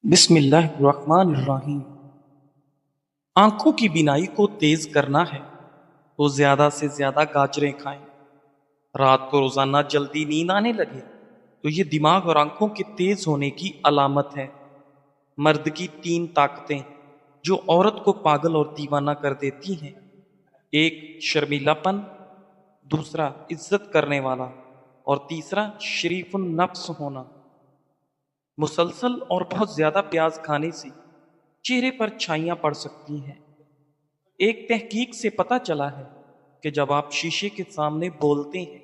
بسم اللہ الرحمن الرحیم۔ آنکھوں کی بینائی کو تیز کرنا ہے تو زیادہ سے زیادہ گاجریں کھائیں۔ رات کو روزانہ جلدی نیند آنے لگے تو یہ دماغ اور آنکھوں کے تیز ہونے کی علامت ہے۔ مرد کی 3 طاقتیں جو عورت کو پاگل اور دیوانہ کر دیتی ہیں: ایک شرمیلا پن، دوسرا عزت کرنے والا، اور تیسرا شریف النفس ہونا۔ مسلسل اور بہت زیادہ پیاز کھانے سے چہرے پر چھائیاں پڑ سکتی ہیں۔ ایک تحقیق سے پتہ چلا ہے کہ جب آپ شیشے کے سامنے بولتے ہیں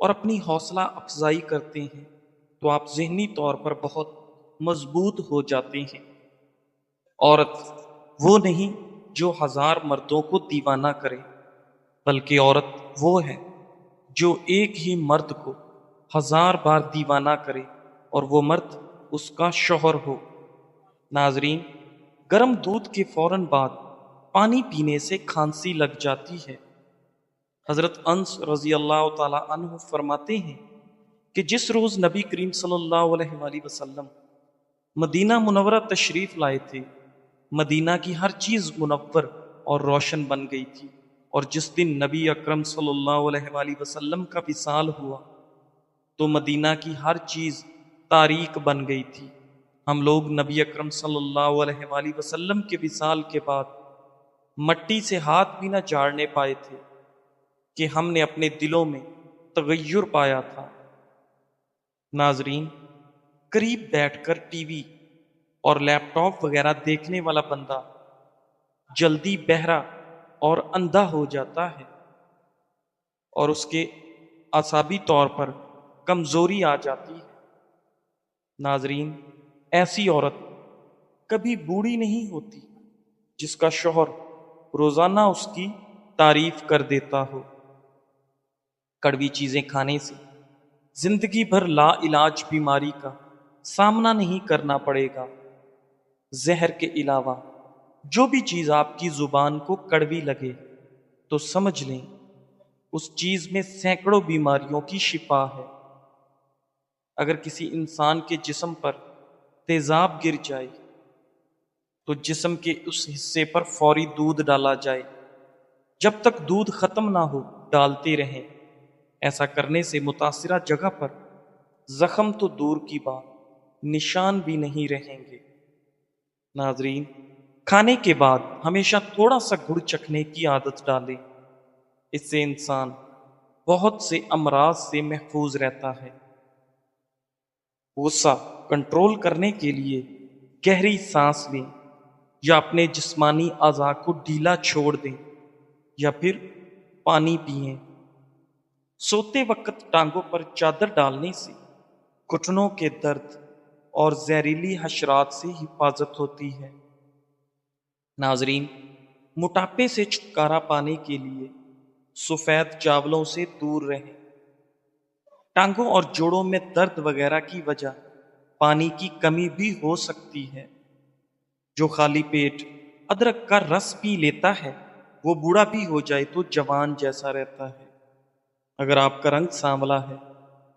اور اپنی حوصلہ افزائی کرتے ہیں تو آپ ذہنی طور پر بہت مضبوط ہو جاتے ہیں۔ عورت وہ نہیں جو 1000 مردوں کو دیوانہ کرے، بلکہ عورت وہ ہے جو ایک ہی مرد کو 1000 بار دیوانہ کرے اور وہ مرد اس کا شوہر ہو۔ ناظرین، گرم دودھ کے فوراً بعد پانی پینے سے کھانسی لگ جاتی ہے۔ حضرت انس رضی اللہ تعالی عنہ فرماتے ہیں کہ جس روز نبی کریم صلی اللہ علیہ وآلہ وسلم مدینہ منورہ تشریف لائے تھے، مدینہ کی ہر چیز منور اور روشن بن گئی تھی، اور جس دن نبی اکرم صلی اللہ علیہ وآلہ وسلم کا وصال ہوا تو مدینہ کی ہر چیز تاریک بن گئی تھی۔ ہم لوگ نبی اکرم صلی اللہ علیہ وآلہ وسلم کے وصال کے بعد مٹی سے ہاتھ بھی نہ جھاڑنے پائے تھے کہ ہم نے اپنے دلوں میں تغیر پایا تھا۔ ناظرین، قریب بیٹھ کر ٹی وی اور لیپ ٹاپ وغیرہ دیکھنے والا بندہ جلدی بہرا اور اندھا ہو جاتا ہے، اور اس کے اعصابی طور پر کمزوری آ جاتی ہے۔ ناظرین، ایسی عورت کبھی بوڑھی نہیں ہوتی جس کا شوہر روزانہ اس کی تعریف کر دیتا ہو۔ کڑوی چیزیں کھانے سے زندگی بھر لا علاج بیماری کا سامنا نہیں کرنا پڑے گا۔ زہر کے علاوہ جو بھی چیز آپ کی زبان کو کڑوی لگے تو سمجھ لیں اس چیز میں سینکڑوں بیماریوں کی شفا ہے۔ اگر کسی انسان کے جسم پر تیزاب گر جائے تو جسم کے اس حصے پر فوری دودھ ڈالا جائے، جب تک دودھ ختم نہ ہو ڈالتے رہیں۔ ایسا کرنے سے متاثرہ جگہ پر زخم تو دور کی بات، نشان بھی نہیں رہیں گے۔ ناظرین، کھانے کے بعد ہمیشہ تھوڑا سا گڑ چکھنے کی عادت ڈالیں، اس سے انسان بہت سے امراض سے محفوظ رہتا ہے۔ غصہ کنٹرول کرنے کے لیے گہری سانس لیں، یا اپنے جسمانی اعضاء کو ڈھیلا چھوڑ دیں، یا پھر پانی پئیں۔ سوتے وقت ٹانگوں پر چادر ڈالنے سے گھٹنوں کے درد اور زہریلی حشرات سے حفاظت ہوتی ہے۔ ناظرین، موٹاپے سے چھٹکارا پانے کے لیے سفید چاولوں سے دور رہیں۔ ٹانگوں اور جوڑوں میں درد وغیرہ کی وجہ پانی کی کمی بھی ہو سکتی ہے۔ جو خالی پیٹ ادرک کا رس پی لیتا ہے وہ بوڑھا بھی ہو جائے تو جوان جیسا رہتا ہے۔ اگر آپ کا رنگ سانولا ہے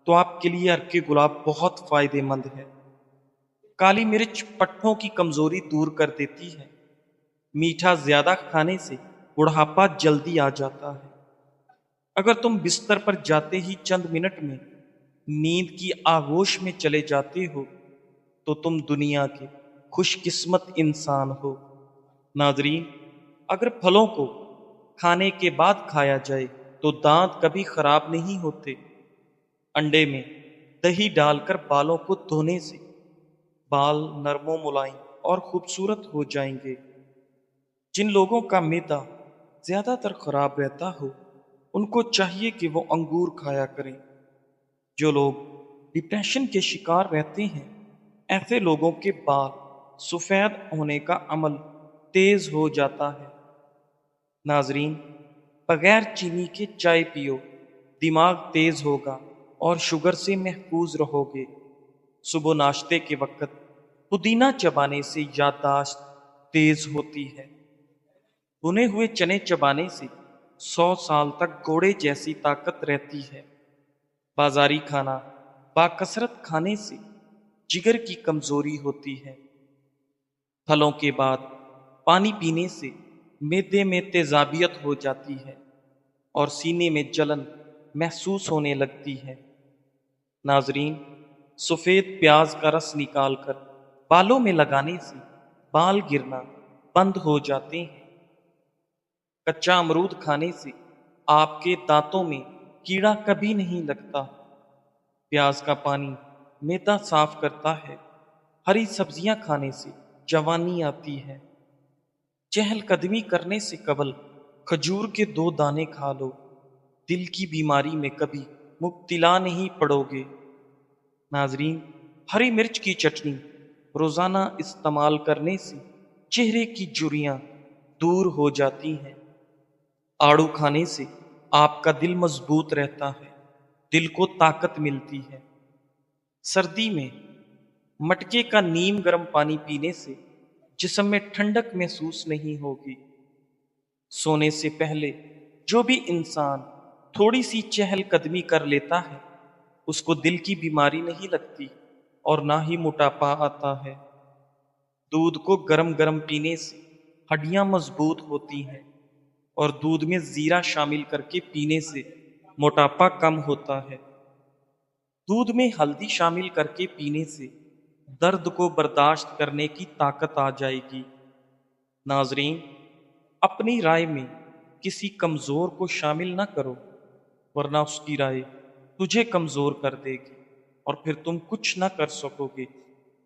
تو آپ کے لیے عرق گلاب بہت فائدہ مند ہے۔ کالی مرچ پٹھوں کی کمزوری دور کر دیتی ہے۔ میٹھا زیادہ کھانے سے بڑھاپا جلدی آ جاتا ہے۔ اگر تم بستر پر جاتے ہی چند منٹ میں نیند کی آغوش میں چلے جاتے ہو تو تم دنیا کے خوش قسمت انسان ہو۔ ناظرین، اگر پھلوں کو کھانے کے بعد کھایا جائے تو دانت کبھی خراب نہیں ہوتے۔ انڈے میں دہی ڈال کر بالوں کو دھونے سے بال نرم و ملائم اور خوبصورت ہو جائیں گے۔ جن لوگوں کا معدہ زیادہ تر خراب رہتا ہو ان کو چاہیے کہ وہ انگور کھایا کریں۔ جو لوگ ڈپریشن کے شکار رہتے ہیں ایسے لوگوں کے بال سفید ہونے کا عمل تیز ہو جاتا ہے۔ ناظرین، بغیر چینی کے چائے پیو، دماغ تیز ہوگا اور شوگر سے محفوظ رہو گے۔ صبح ناشتے کے وقت پودینہ چبانے سے یادداشت تیز ہوتی ہے۔ بھنے ہوئے چنے چبانے سے 100 سال تک گھوڑے جیسی طاقت رہتی ہے۔ بازاری کھانا باکثرت کھانے سے جگر کی کمزوری ہوتی ہے۔ پھلوں کے بعد پانی پینے سے معدے میں تیزابیت ہو جاتی ہے اور سینے میں جلن محسوس ہونے لگتی ہے۔ ناظرین، سفید پیاز کا رس نکال کر بالوں میں لگانے سے بال گرنا بند ہو جاتے ہیں۔ کچا امرود کھانے سے آپ کے دانتوں میں کیڑا کبھی نہیں لگتا۔ پیاز کا پانی معدہ صاف کرتا ہے۔ ہری سبزیاں کھانے سے جوانی آتی ہے۔ چہل قدمی کرنے سے قبل کھجور کے 2 دانے کھا لو، دل کی بیماری میں کبھی مبتلا نہیں پڑو گے۔ ناظرین، ہری مرچ کی چٹنی روزانہ استعمال کرنے سے چہرے کی جھریاں دور ہو جاتی ہیں۔ آڑو کھانے سے آپ کا دل مضبوط رہتا ہے، دل کو طاقت ملتی ہے۔ سردی میں مٹکے کا نیم گرم پانی پینے سے جسم میں ٹھنڈک محسوس نہیں ہوگی۔ سونے سے پہلے جو بھی انسان تھوڑی سی چہل قدمی کر لیتا ہے اس کو دل کی بیماری نہیں لگتی اور نہ ہی موٹاپا آتا ہے۔ دودھ کو گرم گرم پینے سے ہڈیاں مضبوط ہوتی ہیں اور دودھ میں زیرہ شامل کر کے پینے سے موٹاپا کم ہوتا ہے۔ دودھ میں ہلدی شامل کر کے پینے سے درد کو برداشت کرنے کی طاقت آ جائے گی۔ ناظرین، اپنی رائے میں کسی کمزور کو شامل نہ کرو، ورنہ اس کی رائے تجھے کمزور کر دے گی اور پھر تم کچھ نہ کر سکو گے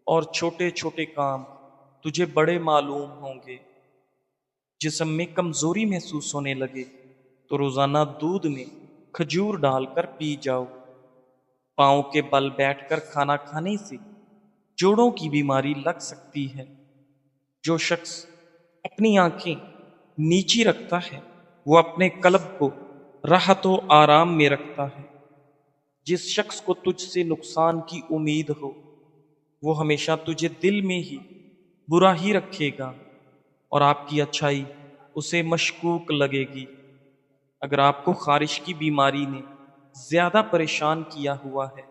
اور چھوٹے چھوٹے کام تجھے بڑے معلوم ہوں گے۔ جسم میں کمزوری محسوس ہونے لگے تو روزانہ دودھ میں کھجور ڈال کر پی جاؤ۔ پاؤں کے بل بیٹھ کر کھانا کھانے سے جوڑوں کی بیماری لگ سکتی ہے۔ جو شخص اپنی آنکھیں نیچی رکھتا ہے وہ اپنے قلب کو راحت و آرام میں رکھتا ہے۔ جس شخص کو تجھ سے نقصان کی امید ہو وہ ہمیشہ تجھے دل میں ہی برا ہی رکھے گا اور آپ کی اچھائی اسے مشکوک لگے گی۔ اگر آپ کو خارش کی بیماری نے زیادہ پریشان کیا ہوا ہے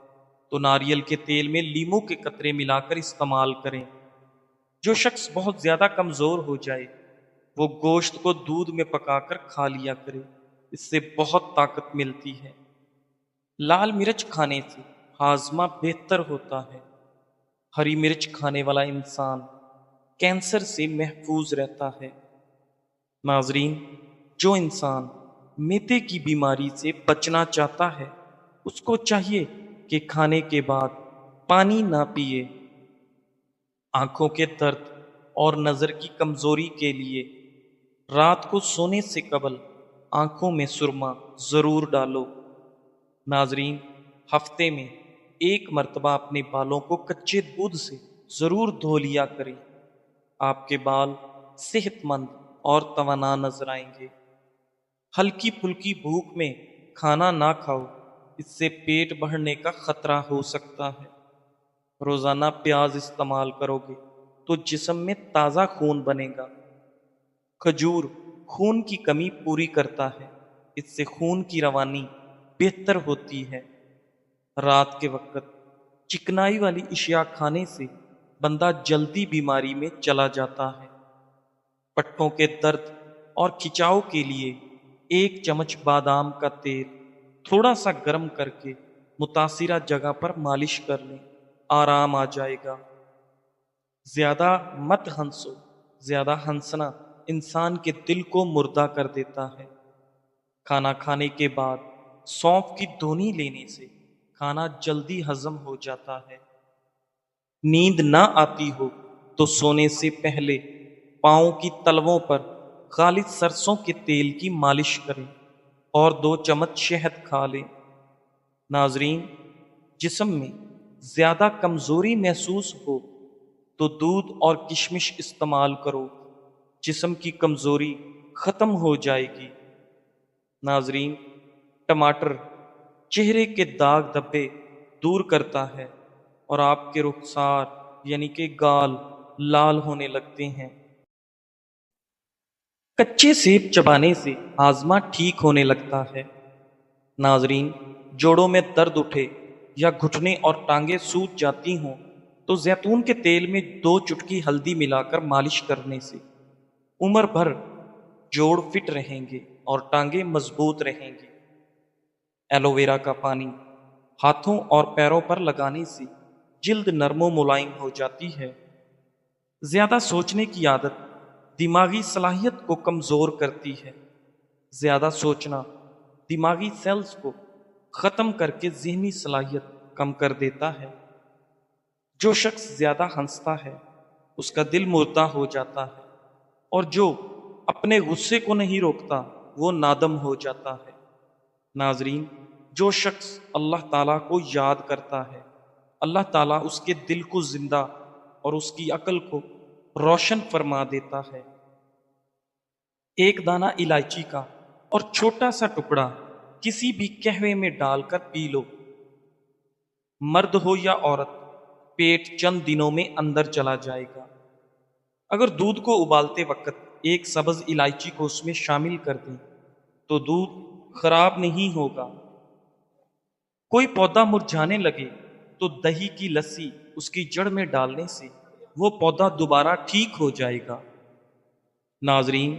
تو ناریل کے تیل میں لیموں کے قطرے ملا کر استعمال کریں۔ جو شخص بہت زیادہ کمزور ہو جائے وہ گوشت کو دودھ میں پکا کر کھا لیا کرے، اس سے بہت طاقت ملتی ہے۔ لال مرچ کھانے سے ہاضمہ بہتر ہوتا ہے۔ ہری مرچ کھانے والا انسان کینسر سے محفوظ رہتا ہے۔ ناظرین، جو انسان معدے کی بیماری سے بچنا چاہتا ہے اس کو چاہیے کہ کھانے کے بعد پانی نہ پیے۔ آنکھوں کے درد اور نظر کی کمزوری کے لیے رات کو سونے سے قبل آنکھوں میں سرما ضرور ڈالو۔ ناظرین، ہفتے میں 1 مرتبہ اپنے بالوں کو کچے دودھ سے ضرور دھو لیا کریں۔ آپ کے بال صحت مند اور توانا نظر آئیں گے۔ ہلکی پھلکی بھوک میں کھانا نہ کھاؤ، اس سے پیٹ بڑھنے کا خطرہ ہو سکتا ہے۔ روزانہ پیاز استعمال کرو گے تو جسم میں تازہ خون بنے گا۔ کھجور خون کی کمی پوری کرتا ہے، اس سے خون کی روانی بہتر ہوتی ہے۔ رات کے وقت چکنائی والی اشیاء کھانے سے بندہ جلدی بیماری میں چلا جاتا ہے۔ پٹھوں کے درد اور کھچاؤ کے لیے 1 چمچ بادام کا تیل تھوڑا سا گرم کر کے متاثرہ جگہ پر مالش کر لیں، آرام آ جائے گا۔ زیادہ مت ہنسو، زیادہ ہنسنا انسان کے دل کو مردہ کر دیتا ہے۔ کھانا کھانے کے بعد سونف کی دھونی لینے سے کھانا جلدی ہضم ہو جاتا ہے۔ نیند نہ آتی ہو تو سونے سے پہلے پاؤں کی تلووں پر خالص سرسوں کے تیل کی مالش کریں اور 2 چمچ شہد کھا لیں۔ ناظرین، جسم میں زیادہ کمزوری محسوس ہو تو دودھ اور کشمش استعمال کرو، جسم کی کمزوری ختم ہو جائے گی۔ ناظرین، ٹماٹر چہرے کے داغ دھبے دور کرتا ہے اور آپ کے رخسار یعنی کہ گال لال ہونے لگتے ہیں۔ کچے سیب چبانے سے ہاضمہ ٹھیک ہونے لگتا ہے۔ ناظرین، جوڑوں میں درد اٹھے یا گھٹنے اور ٹانگیں سوج جاتی ہوں تو زیتون کے تیل میں 2 چٹکی ہلدی ملا کر مالش کرنے سے عمر بھر جوڑ فٹ رہیں گے اور ٹانگیں مضبوط رہیں گی۔ ایلو ویرا کا پانی ہاتھوں اور پیروں پر لگانے سے جلد نرم و ملائم ہو جاتی ہے۔ زیادہ سوچنے کی عادت دماغی صلاحیت کو کمزور کرتی ہے۔ زیادہ سوچنا دماغی سیلز کو ختم کر کے ذہنی صلاحیت کم کر دیتا ہے۔ جو شخص زیادہ ہنستا ہے اس کا دل مردہ ہو جاتا ہے، اور جو اپنے غصے کو نہیں روکتا وہ نادم ہو جاتا ہے۔ ناظرین، جو شخص اللہ تعالیٰ کو یاد کرتا ہے، اللہ تعالیٰ اس کے دل کو زندہ اور اس کی عقل کو روشن فرما دیتا ہے۔ ایک دانہ الائچی کا اور چھوٹا سا ٹکڑا کسی بھی قہوے میں ڈال کر پی لو۔ مرد ہو یا عورت، پیٹ چند دنوں میں اندر چلا جائے گا۔ اگر دودھ کو ابالتے وقت ایک سبز الائچی کو اس میں شامل کر دیں تو دودھ خراب نہیں ہوگا۔ کوئی پودا مرجھانے لگے تو دہی کی لسی اس کی جڑ میں ڈالنے سے وہ پودا دوبارہ ٹھیک ہو جائے گا۔ ناظرین،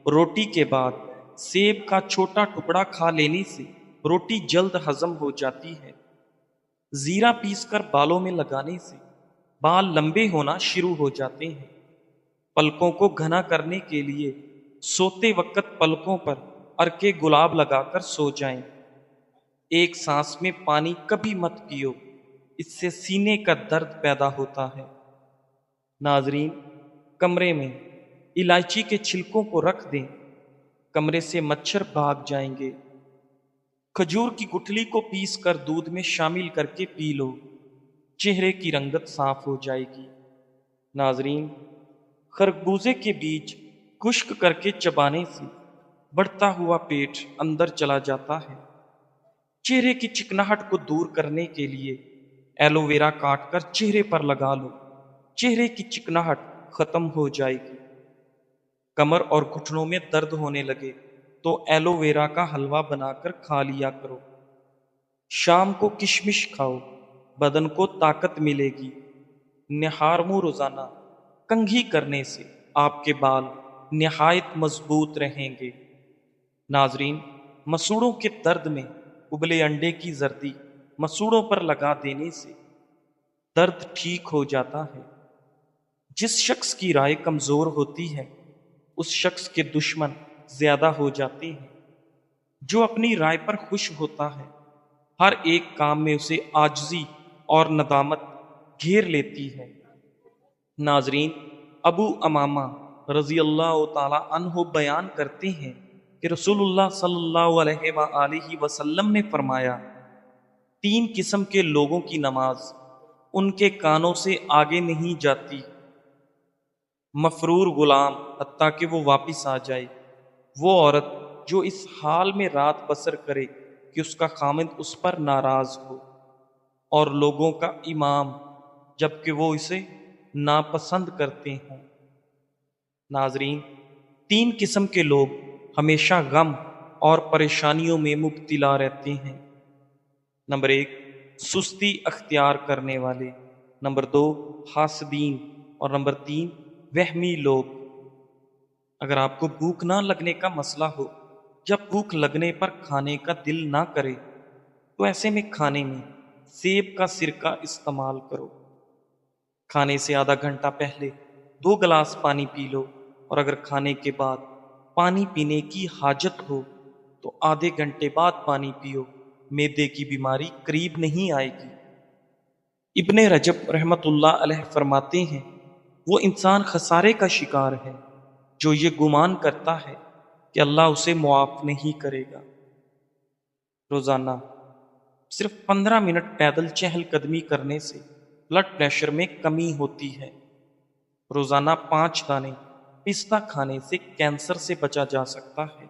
روٹی کے بعد سیب کا چھوٹا ٹکڑا کھا لینے سے روٹی جلد ہضم ہو جاتی ہے۔ زیرہ پیس کر بالوں میں لگانے سے بال لمبے ہونا شروع ہو جاتے ہیں۔ پلکوں کو گھنا کرنے کے لیے سوتے وقت پلکوں پر عرق گلاب لگا کر سو جائیں۔ ایک سانس میں پانی کبھی مت پیو، اس سے سینے کا درد پیدا ہوتا ہے۔ ناظرین، کمرے میں الائچی کے چھلکوں کو رکھ دیں، کمرے سے مچھر بھاگ جائیں گے۔ کھجور کی گٹھلی کو پیس کر دودھ میں شامل کر کے پی لو، چہرے کی رنگت صاف ہو جائے گی۔ ناظرین، خربوزے کے بیج خشک کر کے چبانے سے بڑھتا ہوا پیٹ اندر چلا جاتا ہے۔ چہرے کی چکناہٹ کو دور کرنے کے لیے ایلو ویرا کاٹ کر چہرے پر لگا لو، چہرے کی چکناہٹ ختم ہو جائے گی۔ کمر اور گھٹنوں میں درد ہونے لگے تو ایلو ویرا کا حلوہ بنا کر کھا لیا کرو۔ شام کو کشمش کھاؤ، بدن کو طاقت ملے گی۔ نہار منہ روزانہ کنگھی کرنے سے آپ کے بال نہایت مضبوط رہیں گے۔ ناظرین، مسوڑوں کے درد میں ابلے انڈے کی زردی مسوڑوں پر لگا دینے سے درد ٹھیک ہو جاتا ہے۔ جس شخص کی رائے کمزور ہوتی ہے اس شخص کے دشمن زیادہ ہو جاتے ہیں۔ جو اپنی رائے پر خوش ہوتا ہے ہر ایک کام میں اسے عاجزی اور ندامت گھیر لیتی ہے۔ ناظرین، ابو امامہ رضی اللہ تعالی عنہ بیان کرتے ہیں کہ رسول اللہ صلی اللہ علیہ وآلہ وسلم نے فرمایا، 3 قسم کے لوگوں کی نماز ان کے کانوں سے آگے نہیں جاتی: مفرور غلام حتیٰ کہ وہ واپس آ جائے، وہ عورت جو اس حال میں رات بسر کرے کہ اس کا خامند اس پر ناراض ہو، اور لوگوں کا امام جبکہ وہ اسے ناپسند کرتے ہوں۔ ناظرین، 3 قسم کے لوگ ہمیشہ غم اور پریشانیوں میں مبتلا رہتے ہیں۔ نمبر 1، سستی اختیار کرنے والے۔ نمبر 2، حاسدین۔ اور نمبر 3، وہمی لوگ۔ اگر آپ کو بھوک نہ لگنے کا مسئلہ ہو، جب بھوک لگنے پر کھانے کا دل نہ کرے، تو ایسے میں کھانے میں سیب کا سرکہ استعمال کرو۔ کھانے سے آدھا گھنٹہ پہلے 2 گلاس پانی پی لو، اور اگر کھانے کے بعد پانی پینے کی حاجت ہو تو آدھے گھنٹے بعد پانی پیو، معدے کی بیماری قریب نہیں آئے گی۔ ابن رجب رحمۃ اللہ علیہ فرماتے ہیں، وہ انسان خسارے کا شکار ہے جو یہ گمان کرتا ہے کہ اللہ اسے معاف نہیں کرے گا۔ روزانہ صرف 15 منٹ پیدل چہل قدمی کرنے سے بلڈ پریشر میں کمی ہوتی ہے۔ روزانہ 5 دانے پستہ کھانے سے کینسر سے بچا جا سکتا ہے۔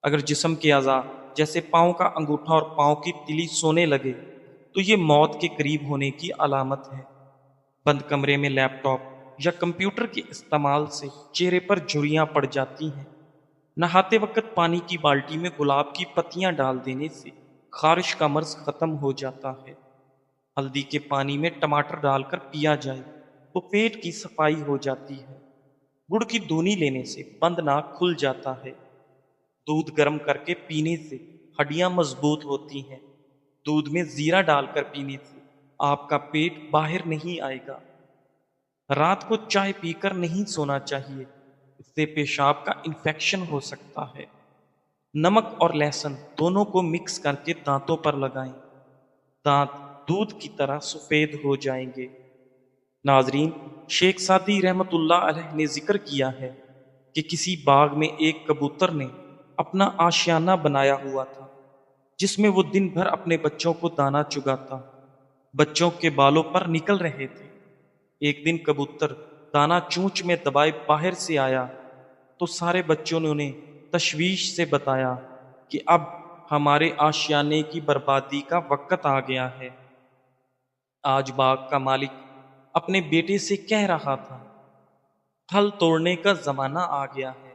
اگر جسم کے اعضاء جیسے پاؤں کا انگوٹھا اور پاؤں کی تلی سونے لگے تو یہ موت کے قریب ہونے کی علامت ہے۔ بند کمرے میں لیپ ٹاپ یا کمپیوٹر کے استعمال سے چہرے پر جھریاں پڑ جاتی ہیں۔ نہاتے وقت پانی کی بالٹی میں گلاب کی پتیاں ڈال دینے سے خارش کا مرض ختم ہو جاتا ہے۔ ہلدی کے پانی میں ٹماٹر ڈال کر پیا جائے تو پیٹ کی صفائی ہو جاتی ہے۔ گڑ کی دونی لینے سے بند ناک کھل جاتا ہے۔ دودھ گرم کر کے پینے سے ہڈیاں مضبوط ہوتی ہیں۔ دودھ میں زیرہ ڈال کر پینے سے آپ کا پیٹ باہر نہیں آئے گا۔ رات کو چائے پی کر نہیں سونا چاہیے، اس سے پیشاب کا انفیکشن ہو سکتا ہے۔ نمک اور لہسن دونوں کو مکس کر کے دانتوں پر لگائیں، دانت دودھ کی طرح سفید ہو جائیں گے۔ ناظرین، شیخ سعدی رحمت اللہ علیہ نے ذکر کیا ہے کہ کسی باغ میں ایک کبوتر نے اپنا آشیانہ بنایا ہوا تھا جس میں وہ دن بھر اپنے بچوں کو دانہ چگاتا۔ بچوں کے بالوں پر نکل رہے تھے۔ ایک دن کبوتر دانہ چونچ میں دبائے باہر سے آیا تو سارے بچوں نے انہیں تشویش سے بتایا کہ اب ہمارے آشیانے کی بربادی کا وقت آ گیا ہے۔ آج باغ کا مالک اپنے بیٹے سے کہہ رہا تھا، پھل توڑنے کا زمانہ آ گیا ہے۔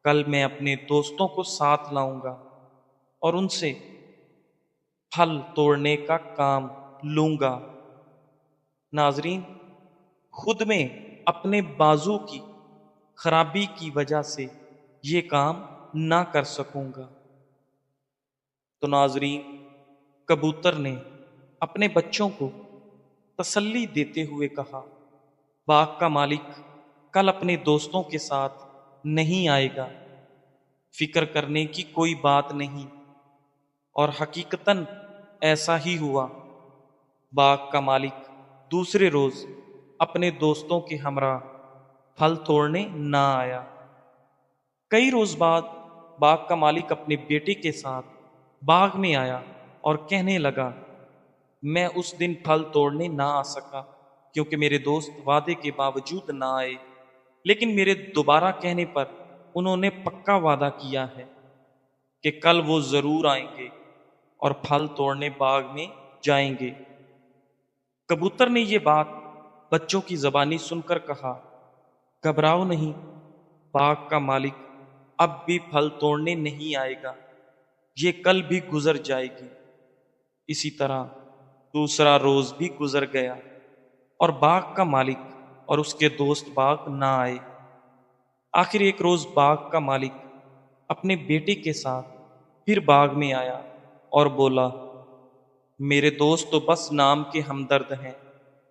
کل میں اپنے دوستوں کو ساتھ لاؤں گا اور ان سے پھل توڑنے کا کام لوں گا۔ ناظرین، خود میں اپنے بازو کی خرابی کی وجہ سے یہ کام نہ کر سکوں گا۔ تو ناظرین، کبوتر نے اپنے بچوں کو تسلی دیتے ہوئے کہا، باغ کا مالک کل اپنے دوستوں کے ساتھ نہیں آئے گا، فکر کرنے کی کوئی بات نہیں۔ اور حقیقتاً ایسا ہی ہوا۔ باغ کا مالک دوسرے روز اپنے دوستوں کے ہمراہ پھل توڑنے نہ آیا۔ کئی روز بعد باغ کا مالک اپنے بیٹے کے ساتھ باغ میں آیا اور کہنے لگا، میں اس دن پھل توڑنے نہ آ سکا کیونکہ میرے دوست وعدے کے باوجود نہ آئے، لیکن میرے دوبارہ کہنے پر انہوں نے پکا وعدہ کیا ہے کہ کل وہ ضرور آئیں گے اور پھل توڑنے باغ میں جائیں گے۔ کبوتر نے یہ بات بچوں کی زبانی سن کر کہا، گھبراؤ نہیں، باغ کا مالک اب بھی پھل توڑنے نہیں آئے گا، یہ کل بھی گزر جائے گی۔ اسی طرح دوسرا روز بھی گزر گیا اور باغ کا مالک اور اس کے دوست باغ نہ آئے۔ آخر ایک روز باغ کا مالک اپنے بیٹے کے ساتھ پھر باغ میں آیا اور بولا، میرے دوست تو بس نام کے ہمدرد ہیں،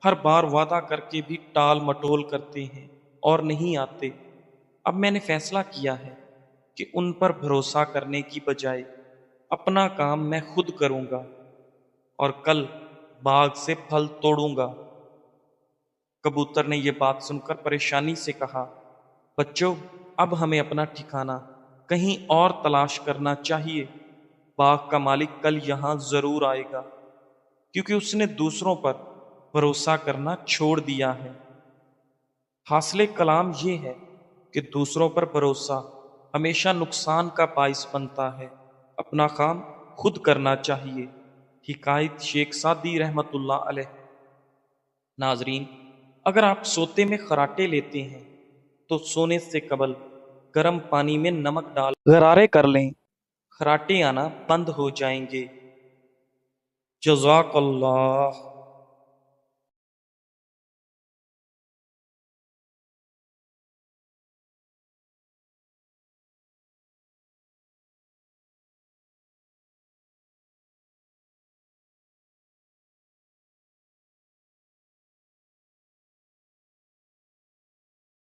ہر بار وعدہ کر کے بھی ٹال مٹول کرتے ہیں اور نہیں آتے۔ اب میں نے فیصلہ کیا ہے کہ ان پر بھروسہ کرنے کی بجائے اپنا کام میں خود کروں گا اور کل باغ سے پھل توڑوں گا۔ کبوتر نے یہ بات سن کر پریشانی سے کہا، بچوں، اب ہمیں اپنا ٹھکانہ کہیں اور تلاش کرنا چاہیے۔ باغ کا مالک کل یہاں ضرور آئے گا کیونکہ اس نے دوسروں پر بھروسہ کرنا چھوڑ دیا ہے۔ حاصل کلام یہ ہے کہ دوسروں پر بھروسہ ہمیشہ نقصان کا باعث بنتا ہے، اپنا کام خود کرنا چاہیے۔ حکایت شیخ سعدی رحمت اللہ علیہ۔ ناظرین، اگر آپ سوتے میں خراٹے لیتے ہیں تو سونے سے قبل گرم پانی میں نمک ڈال غرارے کر لیں، خراٹے آنا بند ہو جائیں گے۔ جزاک اللہ۔